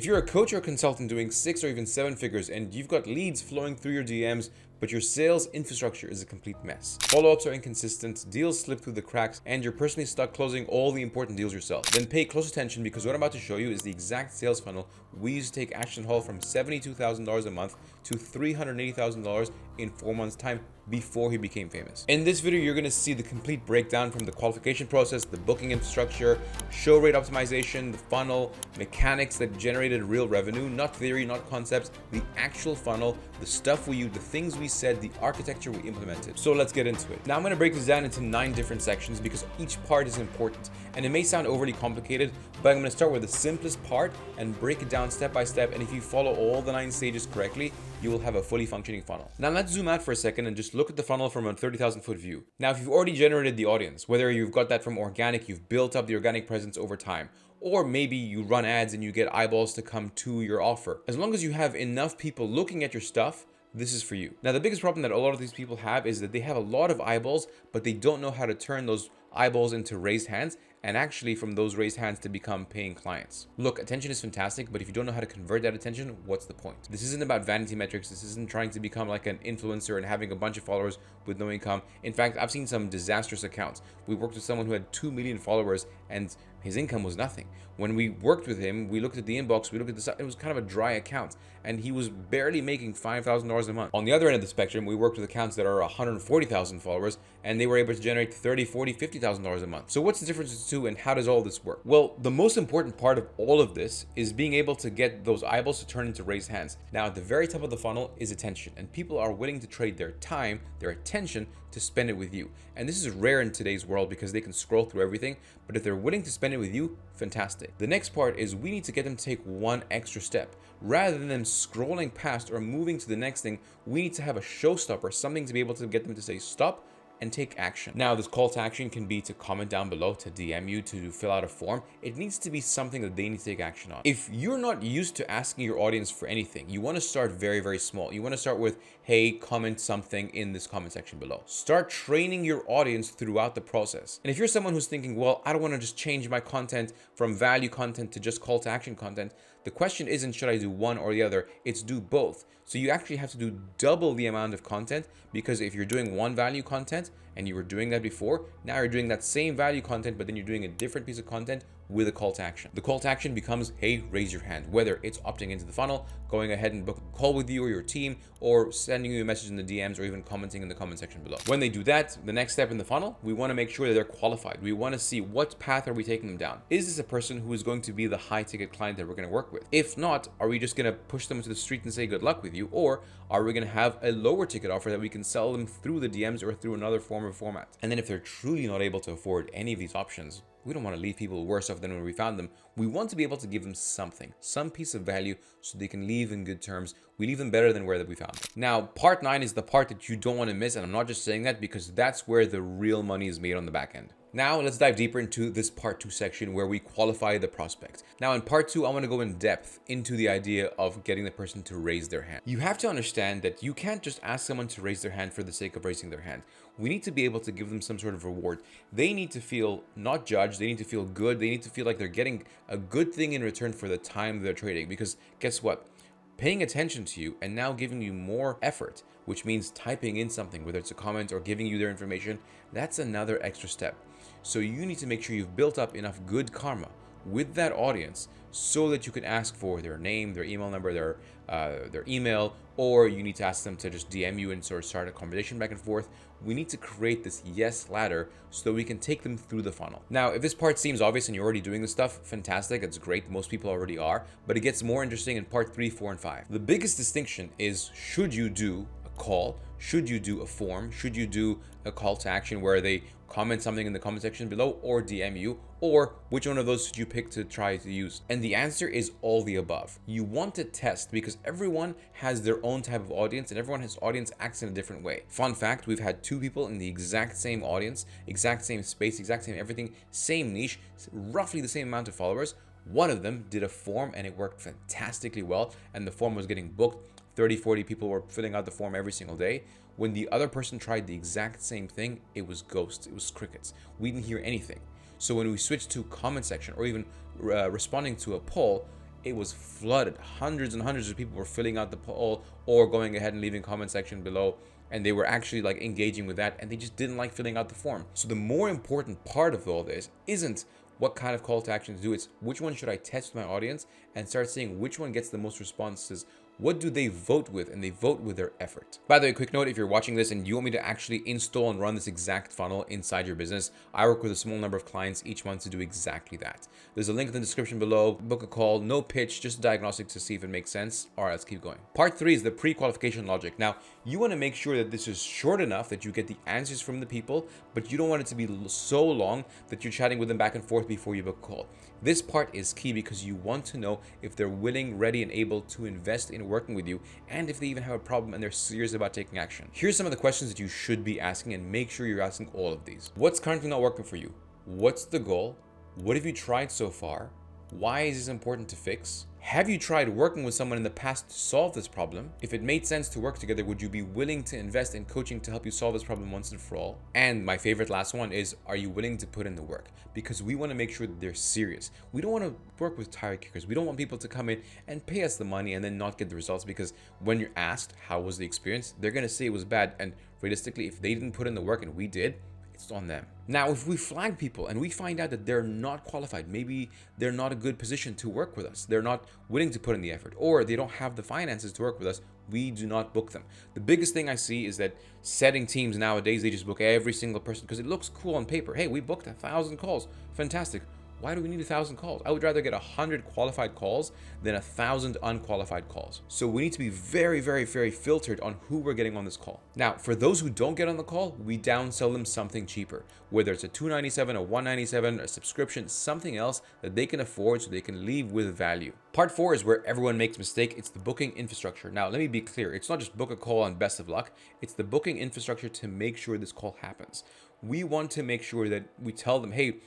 If you're a coach or a consultant doing 6 or even 7 figures and you've got leads flowing through your DMs, but your sales infrastructure is a complete mess. Follow-ups are inconsistent, deals slip through the cracks, and you're personally stuck closing all the important deals yourself. Then pay close attention, because what I'm about to show you is the exact sales funnel we used to take Ashton Hall from $72,000 a month to $380,000 in 4 months' time before he became famous. In this video, you're going to see the complete breakdown from the qualification process, the booking infrastructure, show rate optimization, the funnel, mechanics that generated real revenue, not theory, not concepts, the actual funnel, the stuff we used, the things we said, the architecture we implemented. So let's get into it. Now I'm going to break this down into 9 different sections because each part is important, and it may sound overly complicated, but I'm going to start with the simplest part and break it down step by step. And if you follow all the 9 stages correctly, you will have a fully functioning funnel. Now let's zoom out for a second and just look at the funnel from a 30,000 foot view. Now, if you've already generated the audience, whether you've got that from organic, you've built up the organic presence over time, or maybe you run ads and you get eyeballs to come to your offer. As long as you have enough people looking at your stuff, this is for you. Now, the biggest problem that a lot of these people have is that they have a lot of eyeballs, but they don't know how to turn those eyeballs into raised hands, and actually from those raised hands to become paying clients. Look, attention is fantastic, but if you don't know how to convert that attention, what's the point? This isn't about vanity metrics. This isn't trying to become like an influencer and having a bunch of followers with no income. In fact, I've seen some disastrous accounts. We worked with someone who had 2 million followers and his income was nothing. When we worked with him, we looked at the inbox, we looked at the site, it was kind of a dry account, and he was barely making $5,000 a month. On the other end of the spectrum, we worked with accounts that are 140,000 followers, and they were able to generate $30,000, $40,000, $50,000 a month. So what's the difference between the two, and how does all this work? Well, the most important part of all of this is being able to get those eyeballs to turn into raised hands. Now, at the very top of the funnel is attention, and people are willing to trade their time, their attention, to spend it with you. And this is rare in today's world because they can scroll through everything, but if they're willing to spend it with you, fantastic. The next part is we need to get them to take one extra step. Rather than them scrolling past or moving to the next thing, we need to have a showstopper, something to be able to get them to say stop and take action. Now, this call to action can be to comment down below, to DM you, to fill out a form. It needs to be something that they need to take action on. If you're not used to asking your audience for anything, you want to start very, very small. You want to start with, hey, comment something in this comment section below. Start training your audience throughout the process. And if you're someone who's thinking, well, I don't want to just change my content from value content to just call to action content, the question isn't should I do one or the other, it's do both. So you actually have to do double the amount of content, because if you're doing one value content and you were doing that before, now you're doing that same value content, but then you're doing a different piece of content with a call to action. The call to action becomes, hey, raise your hand, whether it's opting into the funnel, going ahead and book a call with you or your team, or sending you a message in the DMs, or even commenting in the comment section below. When they do that, the next step in the funnel, we want to make sure that they're qualified. We want to see what path are we taking them down. Is this a person who is going to be the high ticket client that we're going to work with? If not, are we just going to push them to the street and say good luck with you? Or are we going to have a lower ticket offer that we can sell them through the DMs or through another form or format? And then if they're truly not able to afford any of these options, we don't want to leave people worse off than when we found them. We want to be able to give them something, some piece of value, so they can leave in good terms. We leave them better than where that we found them. Now, part 9 is the part that you don't want to miss, and I'm not just saying that because that's where the real money is made on the back end. Now, let's dive deeper into this part 2 section where we qualify the prospect. Now, in part 2, I want to go in depth into the idea of getting the person to raise their hand. You have to understand that you can't just ask someone to raise their hand for the sake of raising their hand. We need to be able to give them some sort of reward. They need to feel not judged. They need to feel good. They need to feel like they're getting a good thing in return for the time they're trading. Because guess what? Paying attention to you and now giving you more effort, which means typing in something, whether it's a comment or giving you their information, that's another extra step. So you need to make sure you've built up enough good karma with that audience so that you can ask for their name, their email number, their email, or you need to ask them to just DM you and sort of start a conversation back and forth. We need to create this yes ladder so that we can take them through the funnel. Now, if this part seems obvious and you're already doing this stuff, fantastic, it's great. Most people already are, but it gets more interesting in part 3, 4, and 5. The biggest distinction is, should you do a call? Should you do a form? Should you do a call to action where they comment something in the comment section below or DM you? Or which one of those should you pick to try to use? And the answer is all the above. You want to test because everyone has their own type of audience and everyone has audience acts in a different way. Fun fact, we've had 2 people in the exact same audience, exact same space, exact same everything, same niche, roughly the same amount of followers. One of them did a form and it worked fantastically well, and the form was getting booked. 30, 40 people were filling out the form every single day. When the other person tried the exact same thing, it was ghosts, it was crickets. We didn't hear anything. So when we switched to comment section or even responding to a poll, it was flooded. Hundreds and hundreds of people were filling out the poll or going ahead and leaving comment section below, and they were actually like engaging with that, and they just didn't like filling out the form. So the more important part of all this isn't what kind of call to action to do, it's which one should I test with my audience and start seeing which one gets the most responses. What do they vote with? And they vote with their effort. By the way, quick note, if you're watching this and you want me to actually install and run this exact funnel inside your business, I work with a small number of clients each month to do exactly that. There's a link in the description below. Book a call, no pitch, just a diagnostic to see if it makes sense. All right, let's keep going. Part 3 is the pre-qualification logic. Now, you want to make sure that this is short enough that you get the answers from the people, but you don't want it to be so long that you're chatting with them back and forth before you book a call. This part is key because you want to know if they're willing, ready, and able to invest in working with you, and if they even have a problem and they're serious about taking action. Here's some of the questions that you should be asking, and make sure you're asking all of these. What's currently not working for you? What's the goal? What have you tried so far? Why is this important to fix? Have you tried working with someone in the past to solve this problem? If it made sense to work together, would you be willing to invest in coaching to help you solve this problem once and for all? And my favorite last one is, are you willing to put in the work? Because we want to make sure that they're serious. We don't want to work with tire kickers. We don't want people to come in and pay us the money and then not get the results, because when you're asked, how was the experience? They're going to say it was bad. And realistically, if they didn't put in the work and we did, it's on them. Now, if we flag people and we find out that they're not qualified, maybe they're not a good position to work with us, they're not willing to put in the effort, or they don't have the finances to work with us, we do not book them. The biggest thing I see is that setting teams nowadays, they just book every single person because it looks cool on paper. Hey, we booked 1,000 calls. Fantastic. Why do we need 1,000 calls? I would rather get 100 qualified calls than 1,000 unqualified calls. So we need to be very, very, very filtered on who we're getting on this call. Now, for those who don't get on the call, we downsell them something cheaper, whether it's a $297, a $197, a subscription, something else that they can afford so they can leave with value. Part 4 is where everyone makes a mistake. It's the booking infrastructure. Now, let me be clear. It's not just book a call and best of luck. It's the booking infrastructure to make sure this call happens. We want to make sure that we tell them, hey,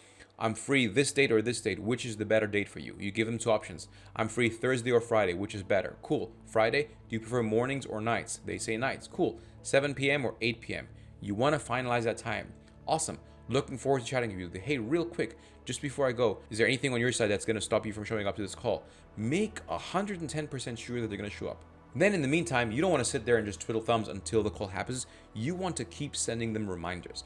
I'm free this date or this date. Which is the better date for you? You give them 2 options. I'm free Thursday or Friday. Which is better? Cool. Friday, do you prefer mornings or nights? They say nights. Cool. 7 p.m. or 8 p.m. You want to finalize that time. Awesome. Looking forward to chatting with you. Hey, real quick, just before I go, is there anything on your side that's going to stop you from showing up to this call? Make 110% sure that they're going to show up. Then in the meantime, you don't want to sit there and just twiddle thumbs until the call happens. You want to keep sending them reminders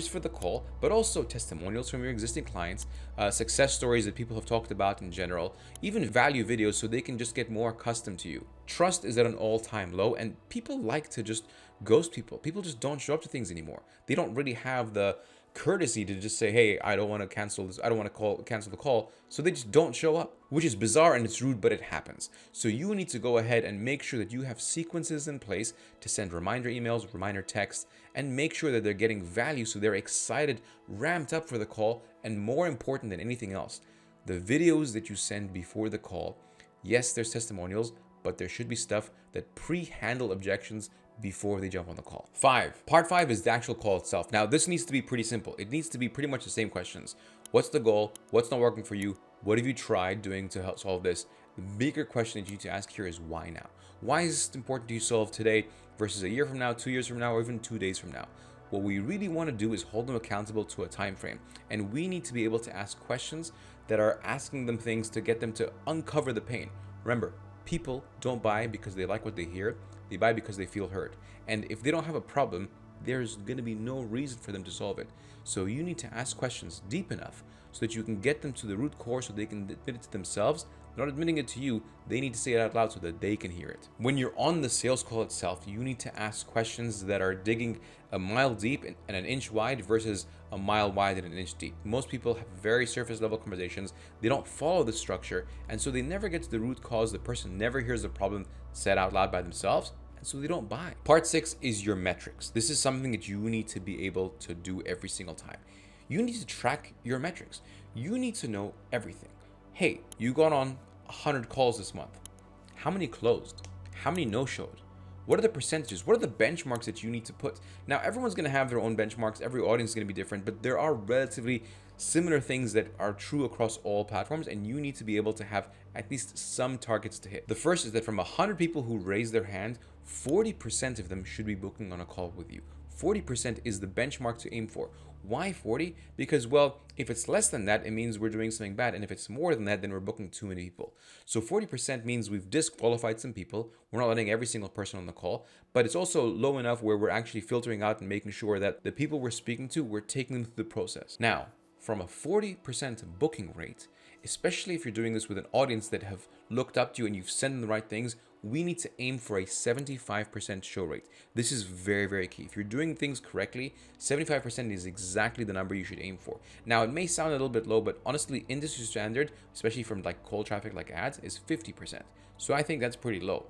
for the call, but also testimonials from your existing clients, success stories that people have talked about in general, even value videos so they can just get more accustomed to you. Trust is at an all-time low, and people like to just ghost people. People just don't show up to things anymore. They don't really have the courtesy to just say, hey, I don't want to cancel this, I don't want to cancel the call, so they just don't show up, which is bizarre and it's rude, but it happens. So you need to go ahead and make sure that you have sequences in place to send reminder emails, reminder texts, and make sure that they're getting value so they're excited, ramped up for the call, and more important than anything else, the videos that you send before the call. Yes, there's testimonials, but there should be stuff that pre-handle objections before they jump on the call. Part 5 is the actual call itself. Now, this needs to be pretty simple. It needs to be pretty much the same questions. What's the goal? What's not working for you? What have you tried doing to help solve this? The bigger question that you need to ask here is why now? Why is this important to you solve today versus a year from now, 2 years from now, or even 2 days from now? What we really want to do is hold them accountable to a time frame, and we need to be able to ask questions that are asking them things to get them to uncover the pain. Remember, people don't buy because they like what they hear. They buy because they feel heard. And if they don't have a problem, there's going to be no reason for them to solve it. So you need to ask questions deep enough so that you can get them to the root core so they can admit it to themselves. Not admitting it to you, they need to say it out loud so that they can hear it. When you're on the sales call itself, you need to ask questions that are digging a mile deep and an inch wide versus a mile wide and an inch deep. Most people have very surface level conversations. They don't follow the structure, and so they never get to the root cause. The person never hears the problem said out loud by themselves, and so they don't buy. Part 6 is your metrics. This is something that you need to be able to do every single time. You need to track your metrics. You need to know everything. Hey, you got on 100 calls this month. How many closed? How many no-showed? What are the percentages? What are the benchmarks that you need to put? Now, everyone's going to have their own benchmarks. Every audience is going to be different, but there are relatively similar things that are true across all platforms, and you need to be able to have at least some targets to hit. The first is that from 100 people who raise their hand, 40% of them should be booking on a call with you. 40% is the benchmark to aim for. Why 40? Because, well, if it's less than that, it means we're doing something bad. And if it's more than that, then we're booking too many people. So 40% means we've disqualified some people. We're not letting every single person on the call, but it's also low enough where we're actually filtering out and making sure that the people we're speaking to, we're taking them through the process. Now, from a 40% booking rate, especially if you're doing this with an audience that have looked up to you and you've sent them the right things, we need to aim for a 75% show rate. This is very, very key. If you're doing things correctly, 75% is exactly the number you should aim for. Now, it may sound a little bit low, but honestly, industry standard, especially from like cold traffic like ads, is 50%. So I think that's pretty low.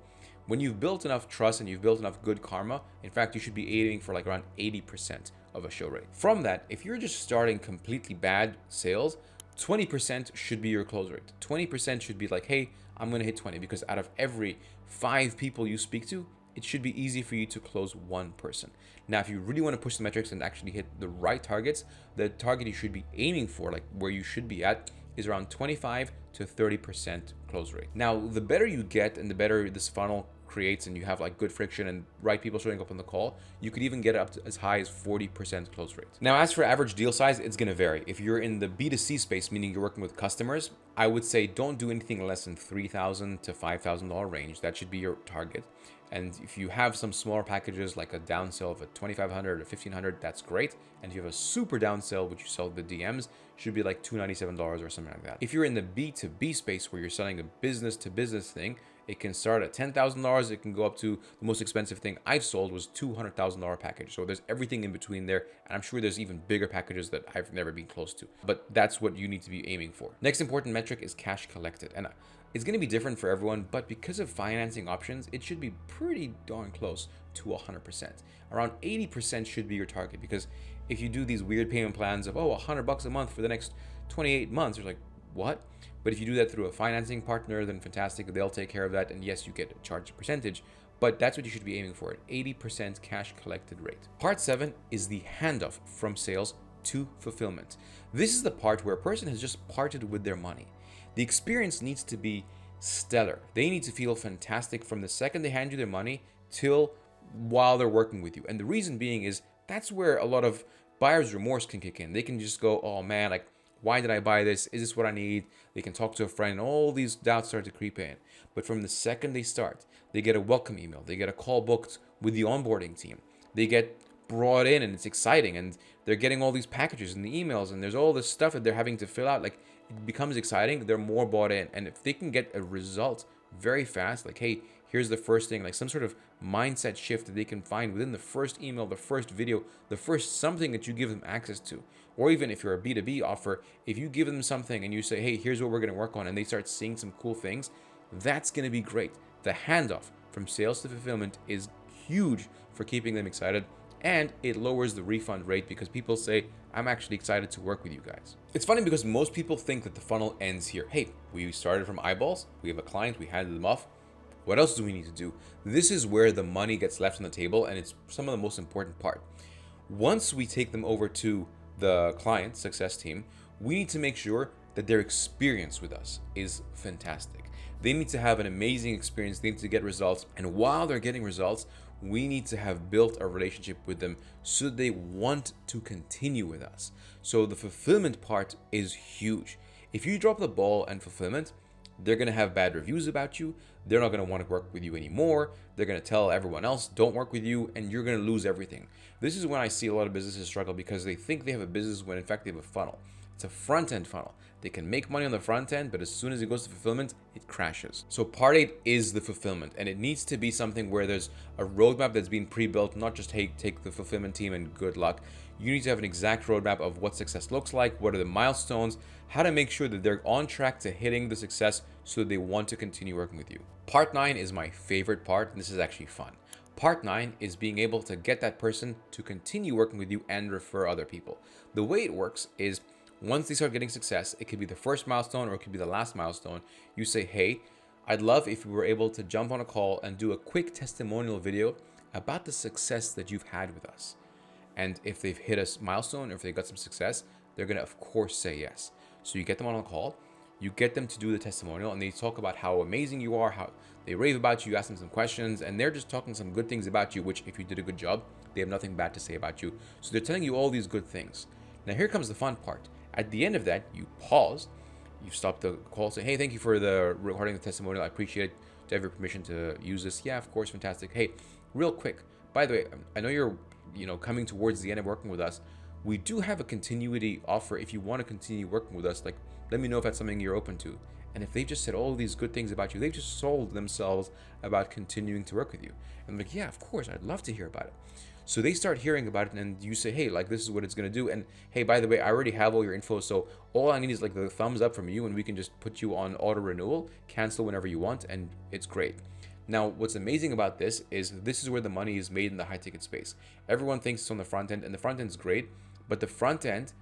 When you've built enough trust and you've built enough good karma, in fact, you should be aiming for like around 80% of a show rate. From that, if you're just starting completely bad sales, 20% should be your close rate. 20% should be like, hey, I'm going to hit 20, because out of every 5 people you speak to, it should be easy for you to close one person. Now, if you really want to push the metrics and actually hit the right targets, the target you should be aiming for, like where you should be at, is around 25 to 30% close rate. Now, the better you get and the better this funnel creates and you have like good friction and right people showing up on the call, you could even get up to as high as 40% close rate. Now, as for average deal size, it's going to vary. If you're in the B2C space, meaning you're working with customers, I would say don't do anything less than $3,000 to $5,000 range. That should be your target. And if you have some smaller packages like a downsell of a $2,500 or $1,500, that's great. And if you have a super downsell, which you sell the DMs, should be like $297 or something like that. If you're in the B2B space where you're selling a business to business thing, it can start at $10,000. It can go up to the most expensive thing I've sold was $200,000 package. So there's everything in between there. And I'm sure there's even bigger packages that I've never been close to. But that's what you need to be aiming for. Next important metric is cash collected. And it's going to be different for everyone, but because of financing options, it should be pretty darn close to 100%. Around 80% should be your target, because if you do these weird payment plans of, oh, $100 a month for the next 28 months, you're like, what? But if you do that through a financing partner, then fantastic, they'll take care of that. And yes, you get a charged percentage, but that's what you should be aiming for, at 80% cash collected rate. Part 7 is the handoff from sales to fulfillment. This is the part where a person has just parted with their money. The experience needs to be stellar. They need to feel fantastic from the second they hand you their money till while they're working with you. And the reason being is that's where a lot of buyer's remorse can kick in. They can just go, oh man, like, why did I buy this? Is this what I need? They can talk to a friend, and all these doubts start to creep in. But from the second they start, they get a welcome email. They get a call booked with the onboarding team. They get brought in and it's exciting, and they're getting all these packages and the emails, and there's all this stuff that they're having to fill out. Like, it becomes exciting. They're more bought in. And if they can get a result very fast, like, hey, here's the first thing, like some sort of mindset shift that they can find within the first email, the first video, the first something that you give them access to. Or even if you're a B2B offer, if you give them something and you say, hey, here's what we're going to work on, and they start seeing some cool things, that's going to be great. The handoff from sales to fulfillment is huge for keeping them excited, and it lowers the refund rate because people say, I'm actually excited to work with you guys. It's funny because most people think that the funnel ends here. Hey, we started from eyeballs, we have a client, we handed them off. What else do we need to do? This is where the money gets left on the table, and it's some of the most important part. Once we take them over to the client success team, we need to make sure that their experience with us is fantastic. They need to have an amazing experience. They need to get results. And while they're getting results, we need to have built a relationship with them so they want to continue with us. So the fulfillment part is huge. If you drop the ball on fulfillment, they're going to have bad reviews about you. They're not going to want to work with you anymore. They're going to tell everyone else, don't work with you, and you're going to lose everything. This is when I see a lot of businesses struggle because they think they have a business when in fact they have a funnel. It's a front-end funnel. They can make money on the front end, but as soon as it goes to fulfillment, it crashes. So part 8 is the fulfillment, and it needs to be something where there's a roadmap that's been pre-built, not just, hey, take the fulfillment team and good luck. You need to have an exact roadmap of what success looks like, what are the milestones, how to make sure that they're on track to hitting the success so they want to continue working with you. Part 9 is my favorite part, and this is actually fun. Part 9 is being able to get that person to continue working with you and refer other people. The way it works is once they start getting success, it could be the first milestone or it could be the last milestone. You say, hey, I'd love if we were able to jump on a call and do a quick testimonial video about the success that you've had with us. And if they've hit a milestone or if they got some success, they're going to, of course, say yes. So you get them on a call. You get them to do the testimonial and they talk about how amazing you are, how they rave about you, ask them some questions, and they're just talking some good things about you, which if you did a good job, they have nothing bad to say about you. So they're telling you all these good things. Now here comes the fun part. At the end of that, you pause, you stop the call, say, hey, thank you for the recording the testimonial. I appreciate it. Do I have your permission to use this? Yeah, of course, fantastic. Hey, real quick, by the way, I know you're coming towards the end of working with us. We do have a continuity offer. If you want to continue working with us, like, let me know if that's something you're open to. And if they've just said all these good things about you, they've just sold themselves about continuing to work with you. And I'm like, yeah, of course, I'd love to hear about it. So they start hearing about it, and you say, hey, like, this is what it's going to do. And hey, by the way, I already have all your info. So all I need is like the thumbs up from you, and we can just put you on auto renewal, cancel whenever you want. And it's great. Now, what's amazing about this is where the money is made in the high ticket space. Everyone thinks it's on the front end, and the front end is great, but the front end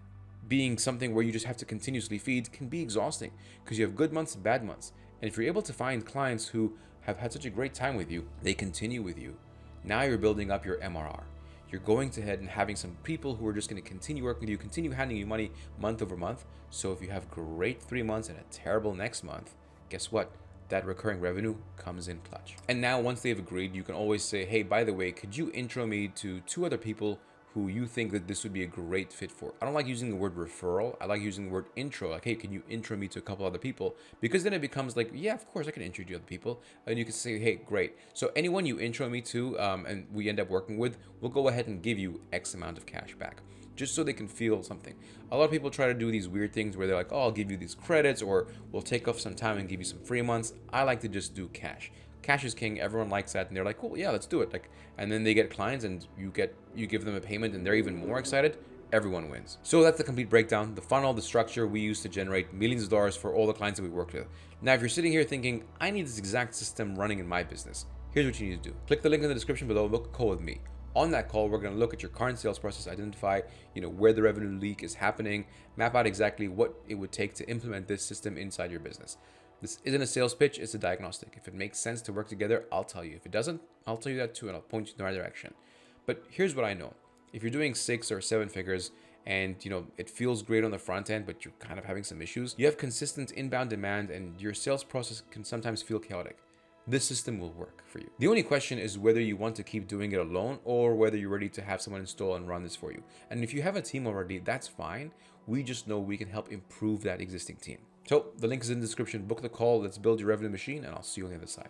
being something where you just have to continuously feed can be exhausting because you have good months and bad months. And if you're able to find clients who have had such a great time with you, they continue with you. Now you're building up your MRR. You're going ahead and having some people who are just going to continue working with you, continue handing you money month over month. So if you have great 3 months and a terrible next month, guess what? That recurring revenue comes in clutch. And now once they've agreed, you can always say, hey, by the way, could you intro me to 2 other people who you think that this would be a great fit for? I don't like using the word referral. I like using the word intro. Like, hey, can you intro me to a couple other people? Because then it becomes like, yeah, of course I can intro you to other people. And you can say, hey, great. So anyone you intro me to and we end up working with, we'll go ahead and give you X amount of cash back, just so they can feel something. A lot of people try to do these weird things where they're like, oh, I'll give you these credits, or we'll take off some time and give you some free months. I like to just do cash. Cash is king. Everyone likes that, and they're like, cool, yeah, let's do it. Like, and then they get clients, and you give them a payment, and they're even more excited. Everyone wins. So that's the complete breakdown, the funnel, the structure we use to generate millions of dollars for all the clients that we worked with. Now, if you're sitting here thinking, I need this exact system running in my business, here's what you need to do. Click the link in the description below. Book a call with me. On that call, we're going to look at your current sales process, identify, where the revenue leak is happening, map out exactly what it would take to implement this system inside your business. This isn't a sales pitch, it's a diagnostic. If it makes sense to work together, I'll tell you. If it doesn't, I'll tell you that too, and I'll point you in the right direction. But here's what I know. If you're doing 6 or 7 figures and it feels great on the front end, but you're kind of having some issues, you have consistent inbound demand and your sales process can sometimes feel chaotic, this system will work for you. The only question is whether you want to keep doing it alone or whether you're ready to have someone install and run this for you. And if you have a team already, that's fine. We just know we can help improve that existing team. So the link is in the description. Book the call. Let's build your revenue machine, and I'll see you on the other side.